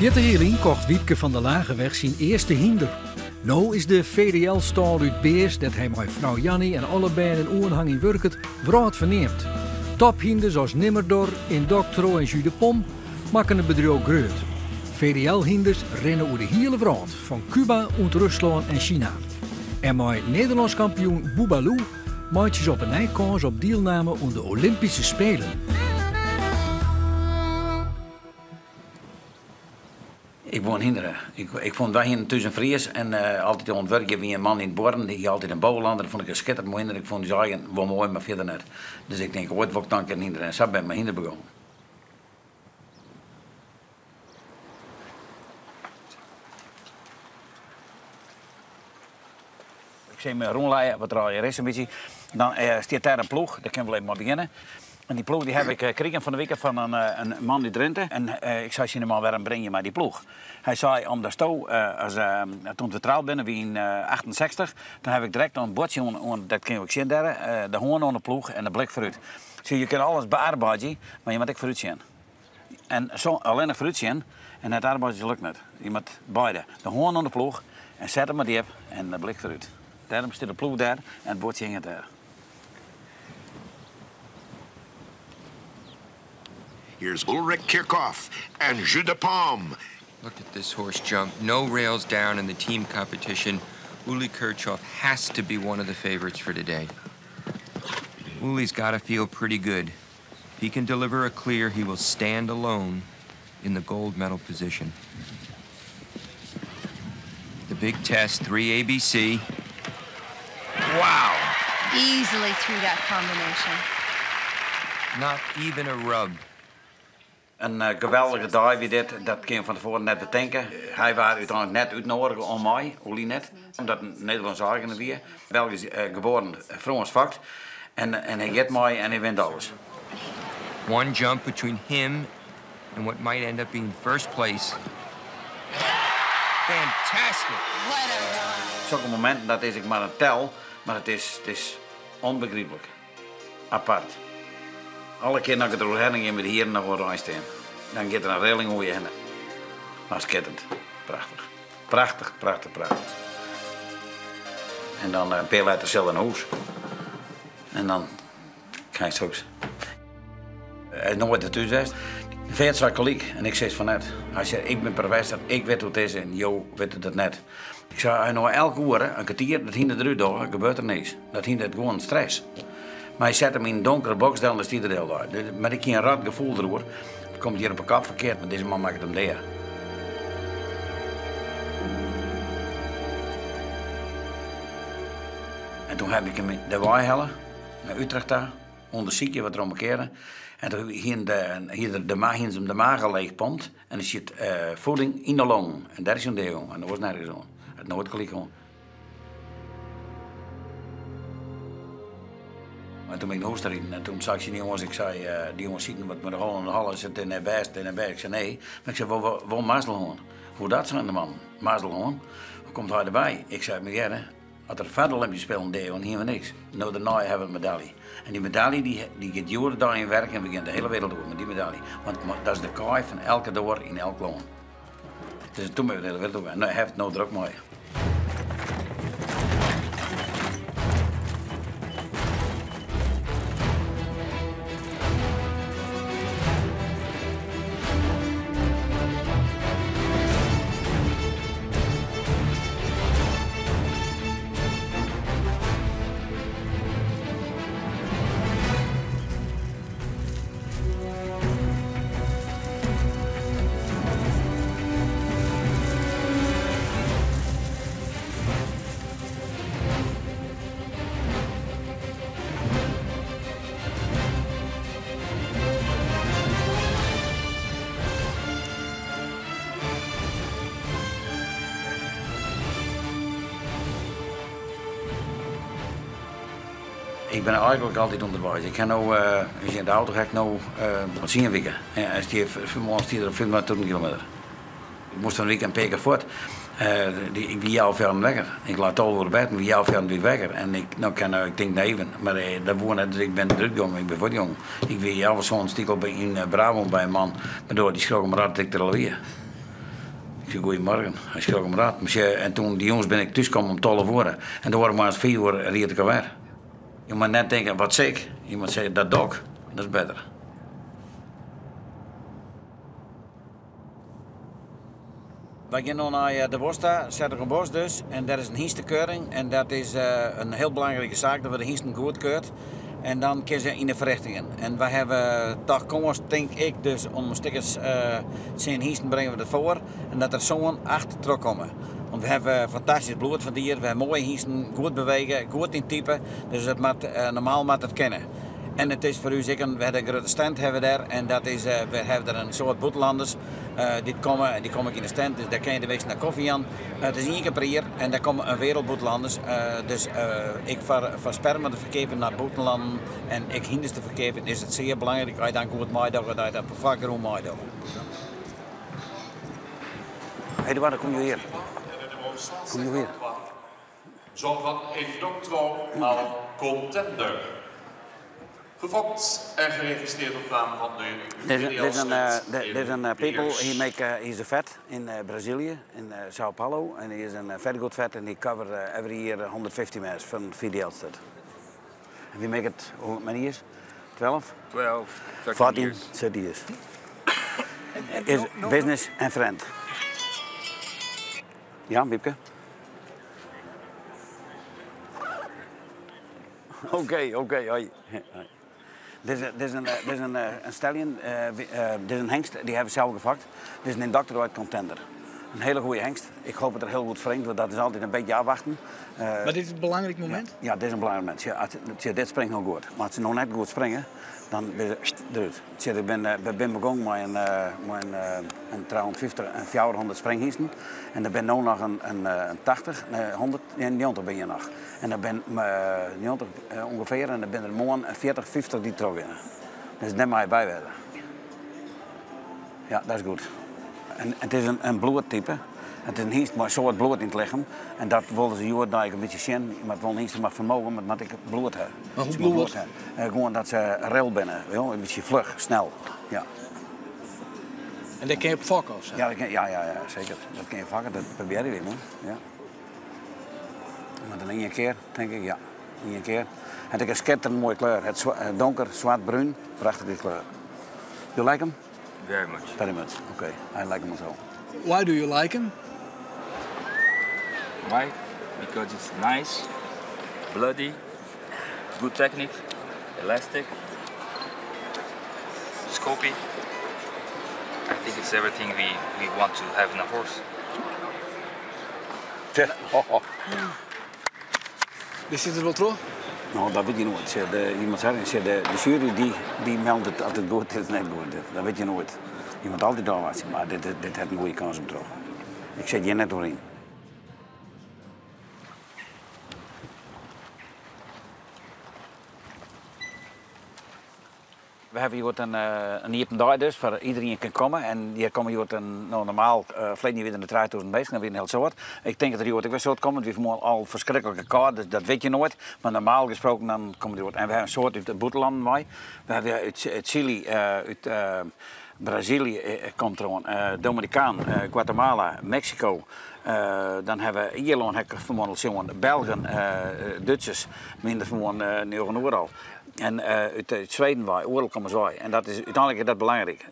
Sjitterjilling kocht Wiepke van der Lageweg zijn eerste hinder. Nou is de VDL-stal uit Beers dat hij met vrouw Jannie en alle bijen en oenhang in Wurket wraad verneemt. Tophinder zoals Nimmerdor, Indoctro en Jus de Pom maken het bedrijf groot. VDL-hinders rennen over de hele wereld, van Cuba, Rusland en China. En met Nederlands kampioen Boubalou maakt ze op een nijkans op deelname aan de Olympische Spelen. Ik woon hinderen. Ik vond wij hier tussen Fries en altijd ontwerken wie een man in het borden, die altijd een bouwlander. Dat vond ik een schitterend mooi hinder. Ik vond die zagen wel mooi, maar verder net. Dus ik denk, ooit word ik dan een hinderen. En zo ben ik mijn hinder begonnen. Ik zie me rondleiden, wat er is een beetje. Dan staat daar een ploeg, daar kunnen we even maar beginnen. En die ploeg die heb ik gekregen van de week van een man uit Drenthe. En ik zei normaal, waarom breng je maar die ploeg? Hij zei, omdat toen we trouwd binnen, wie in 68, dan heb ik direct een bordje, dat kun je ook zien daar, de hoorn aan de ploeg en de blik vooruit. Dus je kunt alles bearbeiden, maar je moet ook vooruit zien. En zo alleen nog vooruit zien, en het arbeiden lukt niet. Je moet beide, de hoorn aan de ploeg, en zet hem maar diep en de blik vooruit. Daarom staat de ploeg daar en het bordje hangt daar. Here's Ulrich Kirchhoff and Jus de Pom. Look at this horse jump. No rails down in the team competition. Uli Kirchhoff has to be one of the favorites for today. Uli's got to feel pretty good. If he can deliver a clear, he will stand alone in the gold medal position. The big test, 3 ABC. Wow! Easily through that combination. Not even a rub. Een geweldige dag wie dit, dat kun je van tevoren net bedenken. Hij was uiteindelijk net uitnodigen om mij, Uli net, omdat een Nederlandse eigen weer. Belgisch geboren, Frans vakt. En hij get mij en hij wint alles. One jump between him and what might end up being first place. Fantastic! Zulke momenten, dat is ik maar een tel, maar het is onbegrijpelijk. Apart. Alle keer dat ik er doorheen ging met de heren naar een rij staan. Dan gaat er een reling over je heen. Maar schitterend. Prachtig. Prachtig, prachtig, prachtig. En dan een paar letter zelf een hoes. En dan ga je straks. Hij is nooit ertussen geweest. De veert zei koliek en ik zei van net. Hij zei, ik ben professor, ik weet hoe het is en Jo weet het net. Ik zei, hij nou elke uur, een kwartier, dat hindert eruit door, gebeurt er niets. Dat hindert gewoon stress. Maar hij zet hem in een donkere box, dan is hij er heel uit. Maar ik heb een rad gevoel erover. Het komt hier op een kap verkeerd, maar deze man maakt hem daar. En toen heb ik hem de waaihellen naar Utrecht daar, onder ziekje wat er omkeren. En toen hier de maag leegpompt en er zit voeding in de long. En daar is een deel, en dat was nergens zo. Het nooit gelijk gewoon. En toen ben ik naar huis erin en toen zag ik die jongens, die jongens zien wat met de hol en de hal zit in de best. Ik zei nee, maar ik zei, waarom Mazelhoorn? Hoe dat zijn de man? Mazelhoorn? Hoe komt hij erbij? Ik zei, meneer, als er verder Olympische Spelen deden, dan hier we niks. Nou, daarna hebben we een medaille. En die medaille die gaat jaren daar in werken en begint de hele wereld door met die medaille. Want dat is de kaai van elke door in elk land. Dus toen ben ik de hele wereld door. En hij heeft het nou druk mooi. Ik ben eigenlijk altijd onderwijs. Ik ga nou, als je in de auto ga ik nou wat zien weken. Als die vanmorgen stier er 25 kilometer. Ik moest van een week een paar keer voort. Ik ben jou ver weg. Ik laat al voor bed, wie jou ver weg. En ik denk neven. Maar dat woont dus ik ben druk jong, ik ben voor jong. Ik weet jou zo'n stikkel in Brabant bij een man. Waardoor die schrok me raad ik er alweer. Goedemorgen, hij schrok hem raad. En toen die jongens ben ik thuis kwam om 12 uur. En toen waren we maar eens 4 uur reed ik alweer. Je moet net denken, wat zeg? Je moet zeggen, dat dog, dat is beter. We gaan nu naar de Bosta, Zettergenbos dus. En dat is een hiestenkeuring. En dat is een heel belangrijke zaak, dat we de hiesten goedkeurt. En dan kun je in de verrichtingen. En we hebben toch komst, denk ik, dus om stickers zijn hiesten brengen we ervoor. En dat er zo'n achter terugkomen. Want we hebben fantastisch bloed van dieren, we hebben mooie hiesten, goed bewegen, goed in typen. Dus het normaal moet het kennen. En het is voor u zeker, we hebben een grote stand hebben daar. En dat is, we hebben er een soort buitenlanders. Die komen in de stand, dus daar kan je de week naar koffie aan. Het is 1 keer per jaar en daar komen een wereld buitenlanders. Dus ik versper me te verkepen naar buitenlanden. En ik hinders te verkepen is het zeer belangrijk dat je dan goed meedoen, dat je dat vaker ook meedoen. Hé, waar kom je hier? Kom je hier? Zo van Indoctro al Contender. Gefokt en geregistreerd op naam van de Dit is een people, he's a vet in Brazilië, in Sao Paulo. En hij is een very good vet en he cover every year 150 miles van VDL Stad. We make it, how many years? 12? 12, 13 14, years. 30 years. Is business and friend. Ja, Wiepke? Oké, hoi. Dit is een stallion, dit is een hengst, die hebben we zelf gevakt. Dit is een Indoctro uit Contender. Een hele goede hengst. Ik hoop dat er heel goed springt, want dat is altijd een beetje afwachten. Maar dit is een belangrijk moment? Ja, dit is een belangrijk moment. Ja, dit springt nog goed. Maar als ze nog net goed springen, dan ben je eruit. Ik ben begonnen met een 350 en 400 springhiesten. En dan ben nu nog een 80, 100, nee, 90 ben je nog. En dan ben 90 ongeveer en dan ben er morgen 40, 50 die terug winnen. Dus net maar bijwerken. Ja, dat is goed. En het is een bloedtype. Het is een hengst met een soort bloed in het lichaam. En dat wilden ze hier een beetje zien. Maar het wil niet maar vermogen, maar dat ik bloed heb. Maar hoe bloed? Gewoon dat ze rel binnen. Een beetje vlug, snel. Ja. En dat kun je op vakken of zo? Ja, zeker. Dat kun je vakken, dat probeer je weer, man. Ja. Maar dan in je keer, denk ik, ja. In je keer. Het is een schitterend mooie kleur. Het donker, zwart-bruin, prachtige kleur. You like him? Very much. Very much. Okay, I like him also. Why do you like him? Why? Because it's nice, bloody, good technique, elastic, scopy. I think it's everything we want to have in a horse. Is dit er wel terug? Nou, dat weet je nooit. Iemand zegt, de jury die meldt het altijd goed, het is net goed. Dat weet je nooit. Je moet altijd doorwaarts, maar dit heeft een goede kans om terug. Ik zet je net doorheen. We hebben hier een open dag dus, waar iedereen kan komen. En hier komen hier normaal, verleden weer in de 3000 bezig, dan weer een heel soort. Ik denk dat er hier ook weer soort komt, we hebben al verschrikkelijke kaart, dus dat weet je nooit. Maar normaal gesproken dan komen er. En we hebben een soort uit de buitenlanden mee. We hebben uit Chili, uit Brazilië komt er een, Dominicaan, Guatemala, Mexico. Dan hebben we Ierland, Belgen, Duitsers, minder van overal. En uit Zweden waar, overal komen zij. En dat is uiteindelijk dat belangrijk.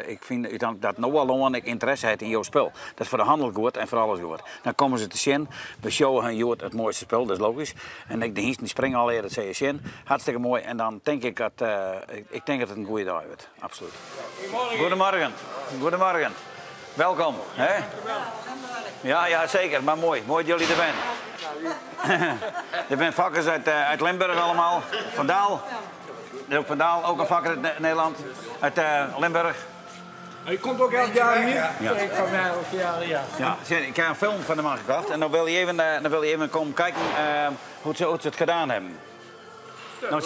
Ik vind uiteindelijk dat nou al ik interesse heeft in jouw spel. Dat is voor de handel goed en voor alles goed. Dan komen ze te zien, we showen hun jood het mooiste spel, dat is logisch. En de hiesten springen al dat zie je zien. Hartstikke mooi. En dan denk ik dat, het een goede dag wordt. Absoluut. Goedemorgen. Goedemorgen. Welkom. Hè? Ja, zeker. Maar mooi. Mooi dat jullie er zijn. Er zijn vakkers uit Limburg allemaal. Van Daal. Er is ook Van Daal, ook een vakker uit Nederland. Uit Limburg. Je komt ook elk jaar hier? Ja. Ik kom elk jaar, ja. Ja, ik heb een film van de man gekocht. En dan wil je even komen kijken hoe ze het gedaan hebben. Nou,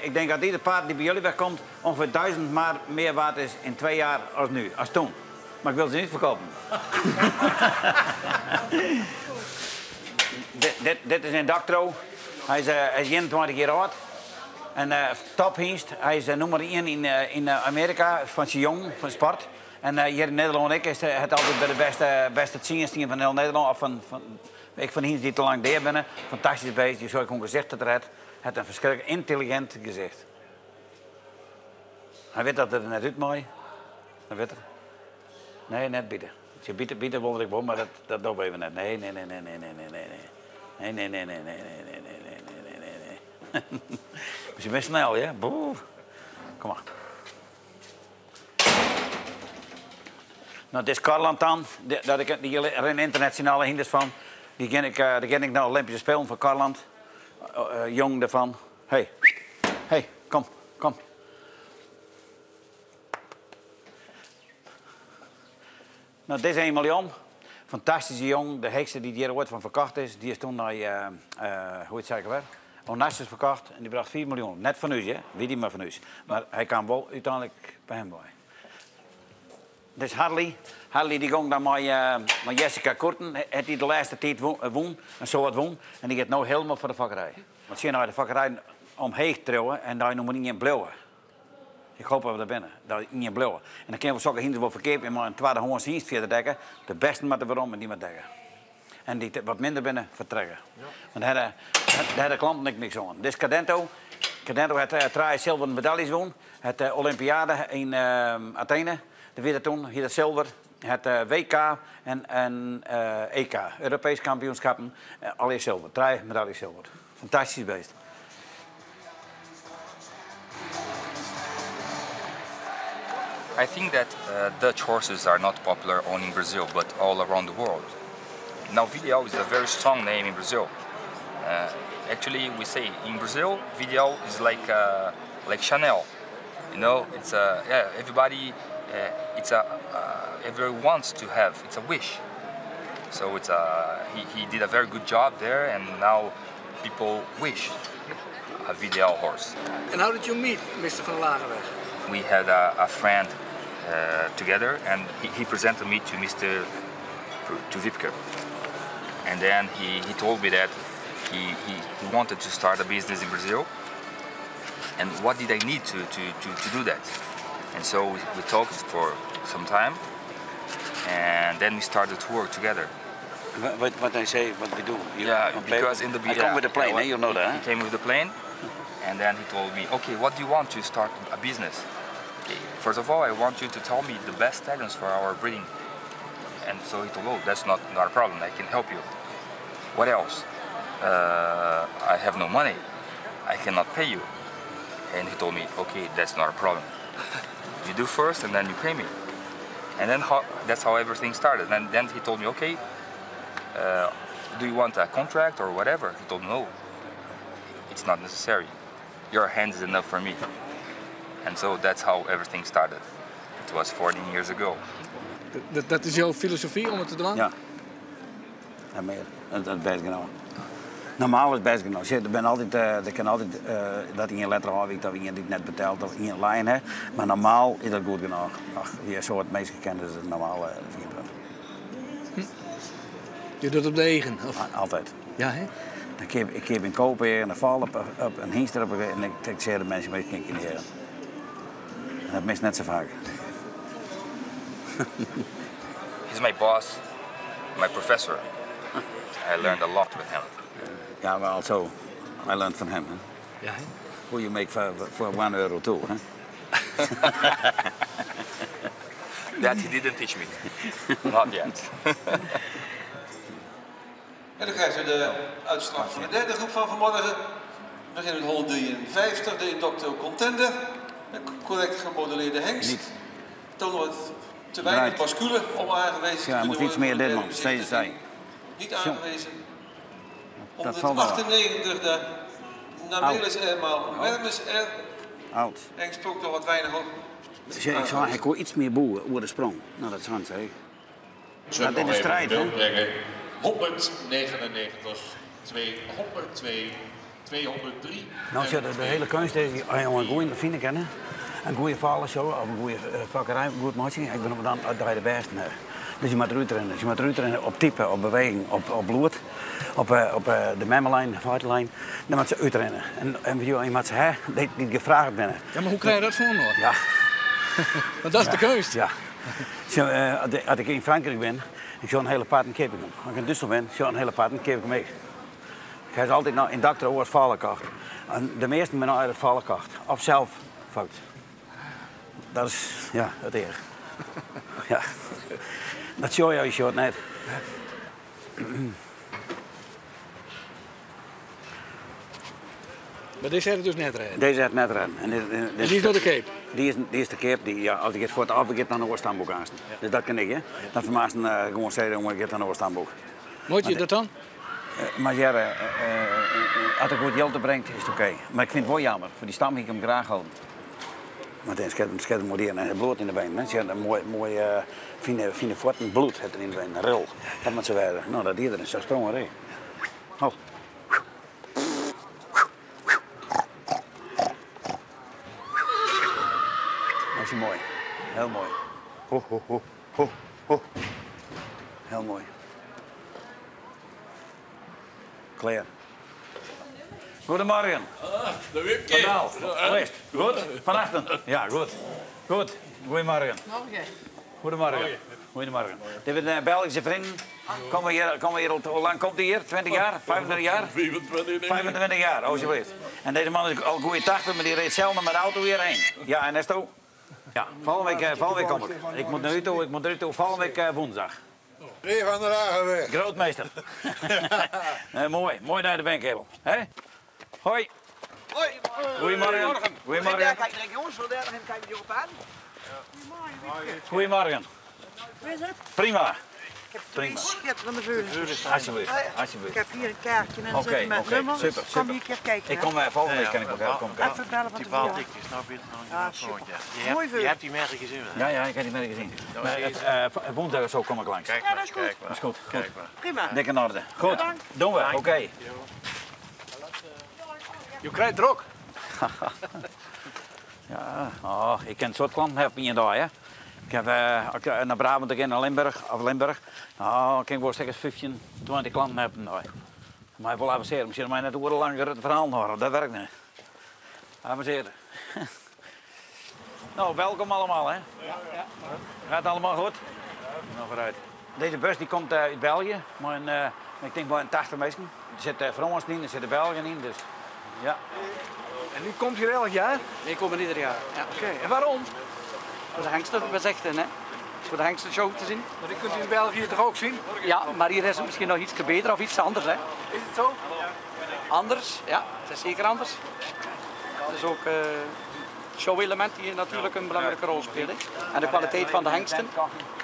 ik denk dat ieder paard die bij jullie wegkomt ongeveer 1000 maar meer waard is in 2 jaar als nu, als toen. Maar ik wil ze niet verkopen. Dit is een Indoctro. Hij is 21 jaar oud. En tophengst. Hij is nummer 1 in Amerika van zijn jong, van sport. En hier in Nederland ook is het altijd bij de beste team van heel Nederland. Of ik van hier die te lang daar binnen. Fantastisch bezig, die zou ik gewoon gezicht het red. Het een verschrikkelijk intelligent gezicht. Hij weet dat het er net uit mooi. Dat weet het. Nee, net bieden. Als je bieden wilde ik wel, maar dat doen we even net. Nee. Nee. Dus je bent snel, ja? Boe. Kom maar. Nou, dit is Karland dan. Die er internationale hinders van. Die ken ik naar de Olympische Spelen van Karland. Jong ervan. Hey, kom. Nou, dit is 1 miljoen. Fantastische jong. De hekste die hier ooit van verkocht is. Die is toen naar, hoe het zeggen we? Onassis verkocht. En die bracht 4 miljoen. Net van u, hè? Wie die maar van u. Maar hij kan wel uiteindelijk bij hem bij. Dit is Harley. Harley die ging dan met Jessica Korten. Heeft hij de laatste tijd won. En zo wat won. En die gaat nu helemaal voor de vakkerij. Want zie je nou de vakkerij omheen trouwen. En daar nog niet in blauwen. Ik hoop dat we daar binnen. Dat niet in blauwen. En dan kunnen we zo'n hinder wel verkeerd. Maar een tweede hongens dienst verder dekken. De beste met de waarom en die met dekken. En die wat minder binnen vertrekken. Ja. Want daar hebben de klanten niks aan. Dit is Cadento. Cadento heeft 3 zilveren medailles gewonnen. Het Olympiade in Athene. De witte toen, hier het zilver. Het WK en EK. Europese kampioenschappen. Alle zilver. 3 medailles zilver. Fantastisch beest. I think that Dutch horses are not popular only in Brazil, but all around the world. Now, Vidigal is a very strong name in Brazil. Actually, we say in Brazil, Vidigal is like Chanel. You know, it's everybody. Everyone wants to have. It's a wish. So it's he did a very good job there, and now people wish a Vidigal horse. And how did you meet Mr. van Lagerweg? We had a friend together, and he presented me to Mr. to Wipke. And then he told me that he wanted to start a business in Brazil. And what did I need to do that? And so we talked for some time, and then we started to work together. What I say, what we do? Because in the beginning... I come with the plane, you know that. He came with the plane, and then he told me, okay, what do you want to start a business? Okay, first of all, I want you to tell me the best stallions for our breeding. And so he told, oh, that's not a problem, I can help you. What else? I have no money, I cannot pay you. And he told me, okay, that's not a problem. You do first and then you pay me. And then that's how everything started. And then he told me, okay, do you want a contract or whatever? He told me, no, it's not necessary. Your hand is enough for me. And so that's how everything started. It was 14 years ago. Dat is jouw filosofie om het te doen? Ja. Ja, meer. Dat is best genoeg. Normaal is het best genoeg. Er ben altijd, er kan altijd dat in je letter heb dat je dit net betaalt of in je lijn hebt. Maar normaal is dat goed genoeg. Ach, je zo het meest gekend is het normaal. Je doet het op de eigen? Of? Altijd. Ja, hè? Ik heb in kopen en dan val op een hingster op en ik zeg de mensen een beetje neer. En dat mis net zo vaak. He's my boss, my professor. I learned a lot with him. Ja, maar also, I learned from him. Ja, hè? Hoe je make for €1 too, hè? That he didn't teach me. Not yet. En dan krijgen we de uitslag van de derde groep van vanmorgen. We beginnen met hol 53, de Indocto Contender. Een correct gemodelleerde hengst. Niet. Toon wordt te weinig bascule om aangewezen te kunnen worden. Ja, moet iets meer dit man, steeds zijn. Niet aangewezen. Dat valt wel. 198 de Namelis R, maar Mermes R. Oud. Hengst sprong toch wat weinig op. Dus ik zou hij kon iets meer boeren over de sprong. Nou, dat is Hans, hè. Dat is de strijd, hè. 199, 202, 203. Nou, de hele kunst is, als je een goede vrienden kennen, een goede vader zo, of een goede vakkerij, een goed maatje, ik ben dan uit de beste. Dus je moet eruit rennen. Dus je moet eruit rennen op type, op beweging, op bloed, op de memmelijn, de vaartlijn. Dan moet ze uitrennen. En je moet ze die gevraagd binnen. Ja, maar hoe krijg je dat voor nog? Ja. Want dat is de kunst. Ja. Zo, als ik in Frankrijk ben, ik zou een hele paard en kippen doen. Als ik in Duitsland ben, zou ik een hele paard en kippen mee. Ik heb altijd nou in dak over het vallenkacht. En de meesten zijn uit het vallenkacht. Of zelf fout. Dat is, ja, het erg. Ja. Dat zie je als je het net. Maar deze heeft het dus net rijden? Deze heeft net rijden. En die is door de cape? Die is de cape. Die, ja, als ik het voor het afgeeft dan een oorstamboek aan. Ja. Dus dat kan ik, hè. Dat vermaakten gewoon zeggen, ik heb dan een oorstamboek. Moet je dat dan? Maar ja, als ik goed geld brengt, is het oké. Maar ik vind het wel jammer. Voor die stam ik hem graag houden. Maar dan schijnt het modern en bloed in de been. Ze hebben een mooi fine voeten bloed in de been, een ril. Dat moet ze werden. Nou, dat iedereen zo sprongen reed. Oh. Dat is mooi. Heel mooi. Ho, ho, ho, ho, ho. Heel mooi. Klaar. Goedemorgen. De Wipke. Geweest. Goed? Vanachten? Ja, goed. Goed. Goedemorgen. Goedemorgen. Goedemorgen. Dit zijn een Belgische vrienden. Komen hier hoe lang komt hij hier? 20 jaar? 25 jaar? 25 jaar, alsjeblieft. En deze man is al goede 80, maar die reed zelden met de auto hierheen. Ja, en is het ook? Ja, volgende week kom ik. Ik moet naar u toe, volgende week woensdag. Rie van der Hagenweg. Grootmeester. Mooi naar de bankkabel. Hoi. Hoi. Goedemorgen. Goedemorgen. Kijk, jongens, zo daar en kijk je op aan. Goedemorgen. Hoe is het? Prima. Ik heb twee schitterende veulens. Alsjeblieft. Alsjeblieft. Ik heb hier een kaartje en Oké, met nummer. super. Kom je een keer kijken. Ik kom volgende week kan ik nog even komen kijken. Even bellen wat Die er baalt ik, die snap je nog Mooi veul. Je hebt die merken gezien, hè? Ja, ik heb die merken gezien. Maar woensdag of zo kom ik langs. Ja, dat is goed. Dat is goed. Prima. Dik in orde. Goed, doen we. Oké. Je krijgt er ook. Ja, ik ken het soort klanten heb je daar, hè. Ik heb naar Brabant again, naar Limburg. Nou, ik kan wel zeggen 15, 20 klanten hebben daar. Maar ik wil avanceren. Misschien maar net hoe langer het verhaal horen. Dat werkt niet. Avanceren. Nou, welkom allemaal, hè. Gaat het allemaal goed? Nou, vooruit. Deze bus die komt uit België, maar ik denk wel in 80 mensen. Er zitten Frans in, er zitten Belgen in, dus ja. En die komt hier elk jaar? Die komen ieder jaar. Ja. Oké, en waarom? Voor de hengsten, hè. Voor de hengstenshow te zien. Maar die kunt u in België toch ook zien? Ja, maar hier is het misschien nog iets beter of iets anders, hè. Is het zo? Anders, ja. Het is zeker anders. Het is ook show-element die natuurlijk een belangrijke rol speelt. Hè. En de kwaliteit van de hengsten.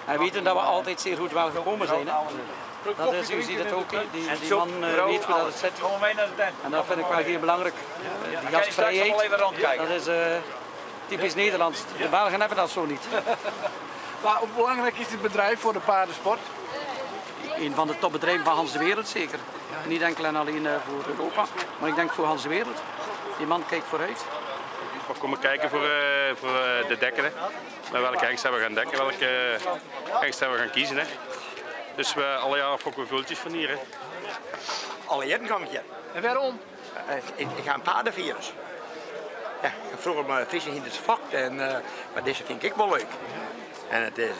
En we weten dat we altijd zeer goed wel gekomen zijn, hè. Dat is, u ziet het ook, die man weet hoe dat het zit. En dat vind ik wel heel belangrijk. Die gastvrijheid, dat is typisch Nederlands. De Belgen hebben dat zo niet. Maar hoe belangrijk is dit bedrijf voor de paardensport? Een van de topbedrijven van Hans de Wereld zeker. Niet enkel en alleen voor Europa, maar ik denk voor Hans de Wereld. Die man kijkt vooruit. We komen kijken voor de dekken. Hè. Met welke hengst we gaan dekken, welke hengst we gaan kiezen. Hè. Dus alle jaren fokken we vultjes van hier. Hè. Alle jaren kom ik hier. En waarom? Ik ga een paardenvirus. Ja, ik heb vroeger mijn Friese hinders fokt, maar deze vind ik wel leuk. En het is,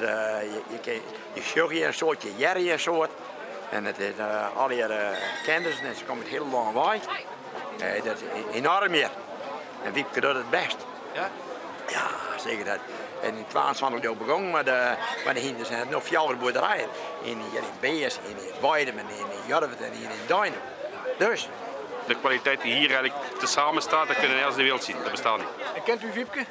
je sjog hier een soort, je jerry een soort. En het is al die kinders en ze komen het heel lang waai. Dat is enorm meer. En Wiepke doet het best. Ja? Ja, zeker dat. En in 22 jaar begonnen met de hinders en nog 4 boerderijen. Hier in Beers, in Weidem, in Jorvet en hier in Duinen. Dus. De kwaliteit die hier eigenlijk tezamen staat, dat kunnen we nergens in de wereld zien. Dat bestaat niet. En kent u Wiepke?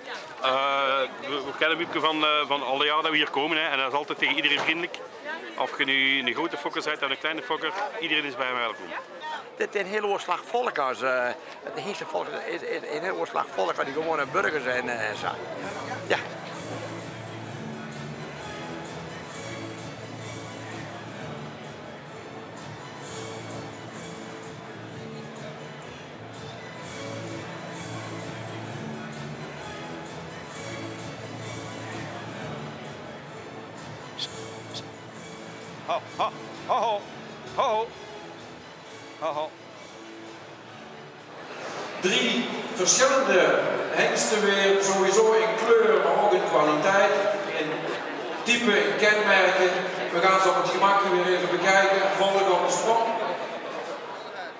We kennen Wiepke van alle jaren dat we hier komen. Hè. En dat is altijd tegen iedereen vriendelijk. Of je nu een grote fokker bent of een kleine fokker, iedereen is bij hem welkom. Het is een heel oorslag volk. Het heerste volk is een heel oorslag volk die gewone burgers zijn. Zo. Ja. Ho, ho, ho, ho, ho, ho, ho. 3 verschillende hengsten weer, sowieso in kleur, maar ook in kwaliteit. En type en kenmerken. We gaan ze op het gemak weer even bekijken. Volgen op de sprong.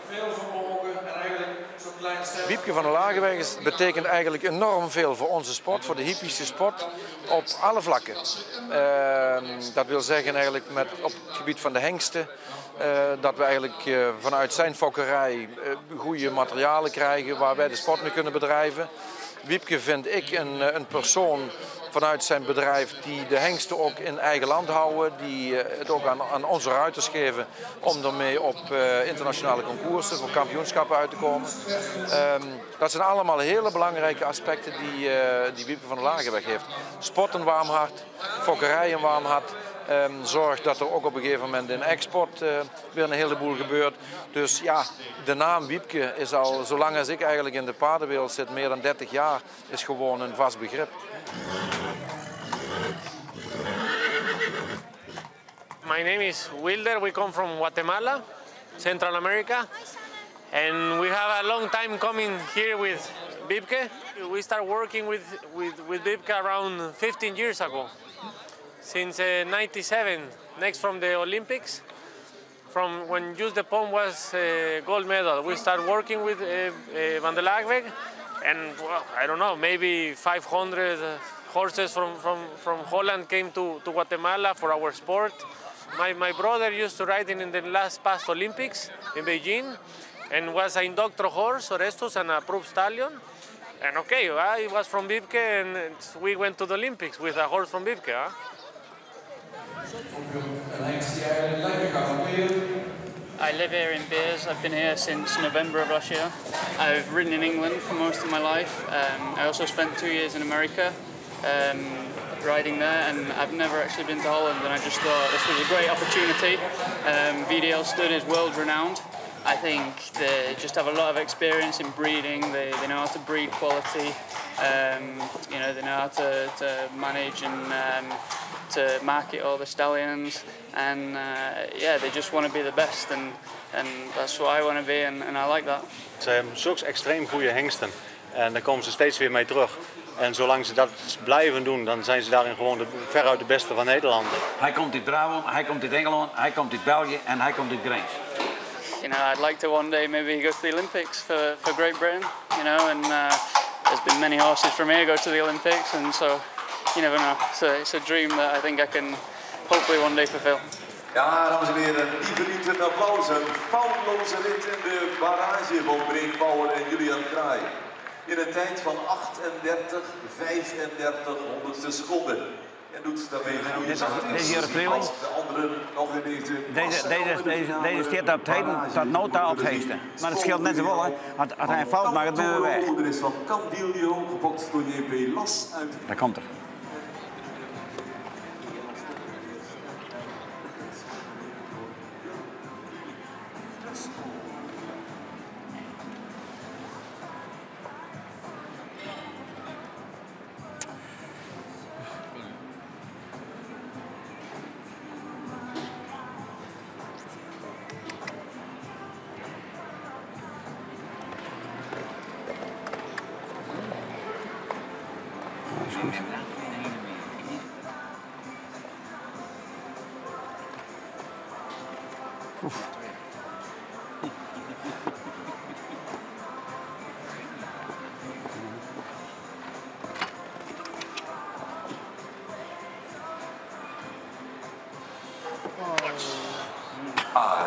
Veel vermogen en eigenlijk zo'n klein stel. Wiepke van der Lageweg betekent eigenlijk enorm veel voor onze sport, voor de hippische sport, op alle vlakken. Dat wil zeggen eigenlijk op het gebied van de hengsten, dat we eigenlijk vanuit zijn fokkerij goede materialen krijgen waar wij de sport mee kunnen bedrijven. Wiepke vind ik een persoon vanuit zijn bedrijf die de hengsten ook in eigen land houden, die het ook aan onze ruiters geven om ermee op internationale concoursen voor kampioenschappen uit te komen. Dat zijn allemaal hele belangrijke aspecten die Wiepke van der Lageweg heeft. Sport een warm hart, fokkerij een warm hart. Zorg dat er ook op een gegeven moment in export weer een heleboel gebeurt. Dus ja, de naam Wiepke is al, zolang als ik eigenlijk in de paardenwereld zit, meer dan 30 jaar, is gewoon een vast begrip. My name is Wilder. We come from Guatemala, Central America. And we have a long time coming here with Wiepke. We started working with Wiepke around 15 years ago. Since 97, next from the Olympics, from when Just de Pont was gold medal, we started working with Van der Lageweg, and well, I don't know, maybe 500 horses from Holland came to Guatemala for our sport. My brother used to ride in the past Olympics in Beijing, and was an inductor horse, Orestes, and a proof stallion. And okay, I was from Wiepke, and we went to the Olympics with a horse from Wiepke. Huh? I live here in Beers. I've been here since November of last year. I've ridden in England for most of my life. I also spent 2 years in America riding there, and I've never actually been to Holland, and I just thought this was a great opportunity. VDL Stud is world renowned. I think they just have a lot of experience in breeding. They know how to breed quality. You know, they know how to manage and to market all the stallions, and yeah, they just want to be the best, and that's what I want to be, and I like that. Ze hebben zulke extreem goede hengsten en daar komen ze steeds weer mee terug. En zolang ze dat blijven doen, dan zijn ze daarin gewoon veruit de beste van Nederland. Hij komt uit Brabant, hij komt uit Engeland, hij komt uit België en hij komt uit Grijns. You know, I'd like to one day maybe go to the Olympics for Great Britain, you know, and there's been many horses from here go to the Olympics, and so you never know. It's a dream that I think I can hopefully one day fulfill. Ja, dames en heren, lieve lied, een applaus. Een foutloze rit in de barrage van Breen Bauer en Julian Kraai. In een tijd van 35 honderdste seconden. En doet daarmee goede zaken. Deze hier de anderen nog in deze steert op het heden tot nota op het heeste. Maar het scheelt net zoveel, hè. Als hij een fout maakt, dan ben je weg. Er is van Candilio, gefokt door JP Las uit. Daar komt er.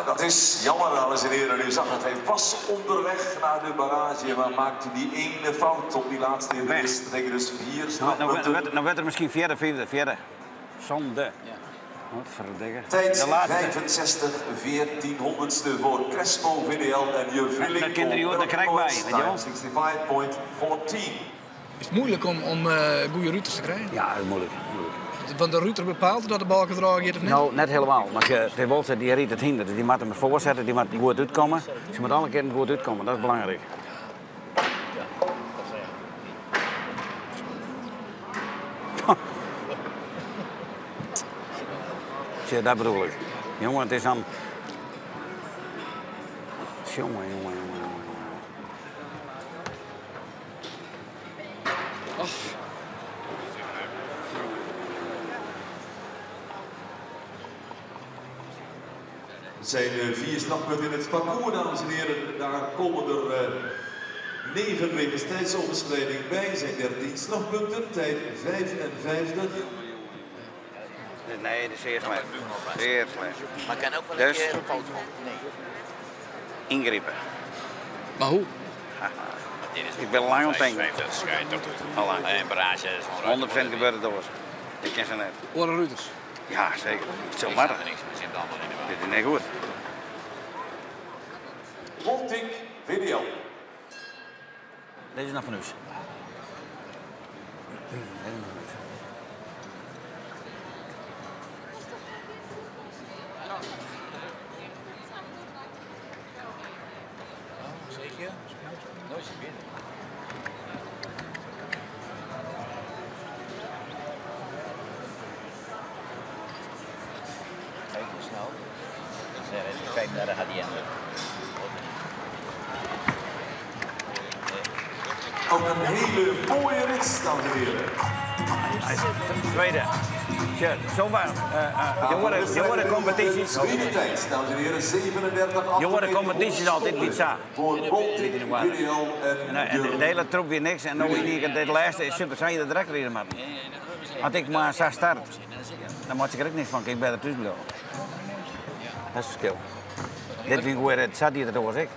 Dat is jammer, dames en heren. U zag het, hij was onderweg naar de barrage, maar maakte die ene fout op die laatste in de race. Dat betekent dus 4 strafpunten. Nou werd er misschien vierde. Zonde. Wat verdikken. Tijd 65/14 honderdste voor Crespo, VDL en Juvrilling. Daar kent er ook de krek bij, weet je wel. 65.14. Is het moeilijk om goede routes te krijgen? Ja, dat is moeilijk. Want de router bepaalt dat de bal gedragen wordt of niet? Nou, net helemaal. Maar de Wolter die riet het hinder. Dus die moet hem voorzetten, die moet goed uitkomen. Ze moet alle keer goed uitkomen, dat is belangrijk. Tja, dat bedoel ik. Jongen, het is dan... Jongen. Het zijn 4 strafpunten in het parcours, dames en heren. Daar komen er 9 wegens tijdsoverschrijding bij. Zijn 13 strafpunten, tijd 55. Nee, dat is zeer slecht. Zeer slecht. Maar kan ook wel Dus, een keer een foto van. Nee. Ingrijpen. Maar hoe? Ik ben lang aan het denken. Al lang. Een barrage is 100% gebeurt het door. Ik ken ze net. Oren Ruiters. Ja, zeker. Het zal maar. Dit is niet goed. Montik, VDL. Deze is nog van u. Zeker? Nooit zo binnen. Kijk hoe snel. Die 35 gaat die enden. Ook een hele mooie rit, dames en heren. Tweede. Zomaar. Jongerencompetities. Tweede tijd, dames en heren, 37. Jongerencompetities altijd pizza. Voor Montik, VDL En de hele troep weer niks. En nu hier, dit laatste is super. Zijn je er direct rijden, man? Had ik maar 6 start, dan moet ik er ook niks van. Kijk, bij de tussen blijven. Dat is het verschil. Dit vind ik weer het zat hier door ik.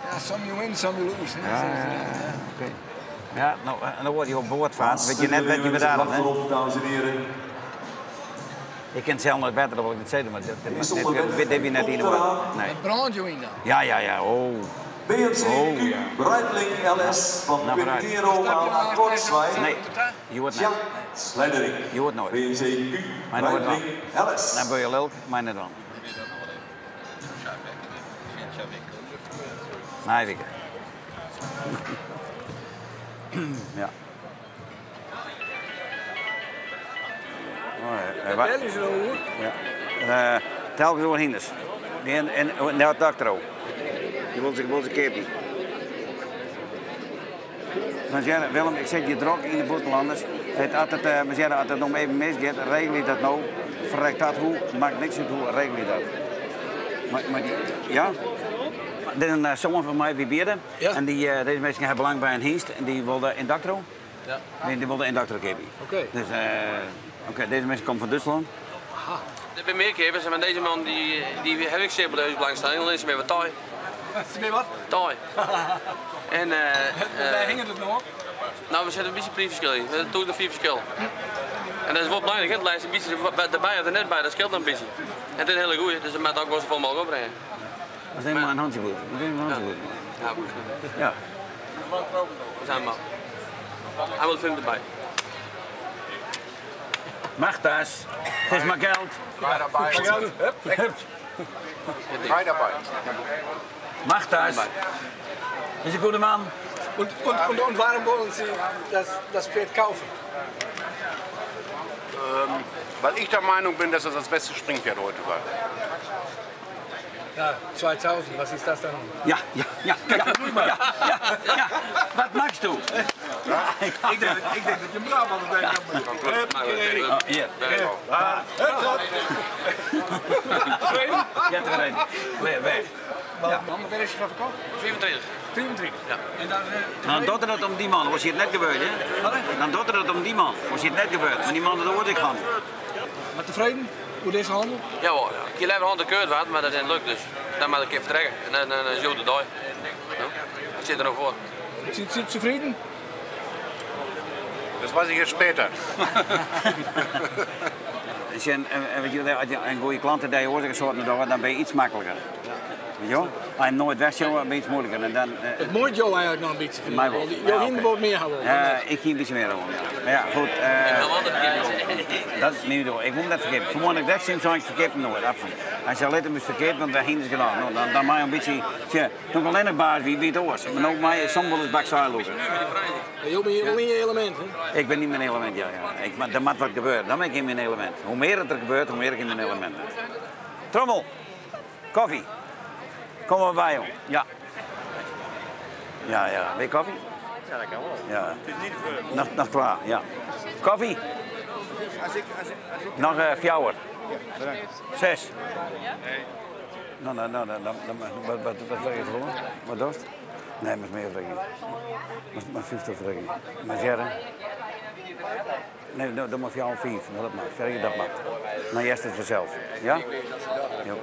Ja, some you win, some you lose. Ja, oké. Ja, nou, en dan word je op boord van. Weet je net wat je bedaan hebt, hè? Dames en heren. Ik ken het zelf nog beter dan ik het zei, maar dit heb je net in de woord. Nee. Brand je in dan? Ja. Oh. BMC Breitling LS van Quintero aan Kortswijk. Nee, je wordt niet. Sledering. Je wordt nooit. BMC Breitling LS. Dan ben je lulk, maar net dan. Nee, weet ik. Ja. Dat is zo hoor. Ja. Telkens door hinders. En dat doctor. Je wil ze kepen. Dan zeggen Willem, ik zet je drok in de buitenlanders. We zeggen als het nog even misgaat, regel je dat nou. Verrekt dat hoe, maakt niks uit hoe, regel je dat. Maar die, ja? Dit is een zoon van mij, wie bieden. Ja. En deze mensen hebben belang bij een hingst en die wilde in doctro. Ja. Die wilde in doctro kepen. Oké. Dus deze mensen komen van Duitsland. Aha. Bij meer kepers, maar deze man die heb ik zeer belang staan. Dan is hij met wat taai. Is hij wat? Taai. En wij hingen het nog op? Nou, we zetten een beetje priefverschil in. We hebben toch 4 verschil. En dat is wel belangrijk, het lijst een beetje erbij of er net bij, dat scheelt dan een beetje. En het is een hele goeie, dus dat moet ook wel zo vol mogelijk opbrengen. Dat is helemaal een handje goed. Ja, goed. Ja. We zijn maar. Hij wil film erbij. Mag thuis. Het is maar geld. Ga je daarbij? Mag thuis. Is een goede man. Und warum wollen Sie das Pferd kaufen? Weil ich der Meinung bin, dass das das beste Springpferd heute war. Ja, 2000, was ist das dann? Ja. Wat magst du? Ik denk dat je Brabant het denkt. Hier. Ja, tevreden. Weg. Wanneer is je van verkoop? 24. 24? Ja. En dan, Dan doet het om die man, was hier het net gebeurd, hè? Dan doet het om die man, was hier het net gebeurd. Maar die man, daar hoorde ik van. Maar tevreden? Hoe deze handel? Ja, hoor. Je hebt een keurt wat, maar dat is niet lukt dus. Dan moet ik even vertrekken en dan is het de dag. Ik zit er nog voor. Zit je tevreden? Das weiß ich erst später. Als je een goede klant hebt die je oorzaken soorten door, dan ben je iets makkelijker. Weet je wel? Als je nooit wegshowen, ben je iets moeilijker. En dan, het mooit jou eigenlijk nog een beetje. Mij wel. Jouw hinderboot meer houden. Ik geef een beetje meer over. Ja. Maar ja, goed. Dat is niet door. Ik moet dat verkeerd. Vermoedelijk dat zijn, zou ik verkeerd nooit. Absoluut. Als je alleen maar verkeerd, want wij hinders gedaan. Nou, dan mag je een beetje. Toen alleen nog baas wie het was. Maar ook mij, soms wel eens bakzaal lopen. Je bent hier in je element, hè? Ik ben niet mijn element, ja. Er moet wat gebeuren, dan ben ik in mijn element. Hoe meer er gebeurt, hoe meer ik in mijn element ben. Trommel, koffie. Kom maar bij, joh. Ja. Ja. Wil je koffie? Ja, dat kan wel. Ja. Het is niet voor... Nog klaar, ja. Koffie? Nog 4. Ja, bedankt. 6. Nou, wat zeg je gewoon? Wat doe je? Nee, met meer vragen. Met 50 vragen. Met jaren? Nee, dat mag 4 of 5. Dat mag. Zeg je dat mag. Maar eerst het vanzelf. Ja? Ja.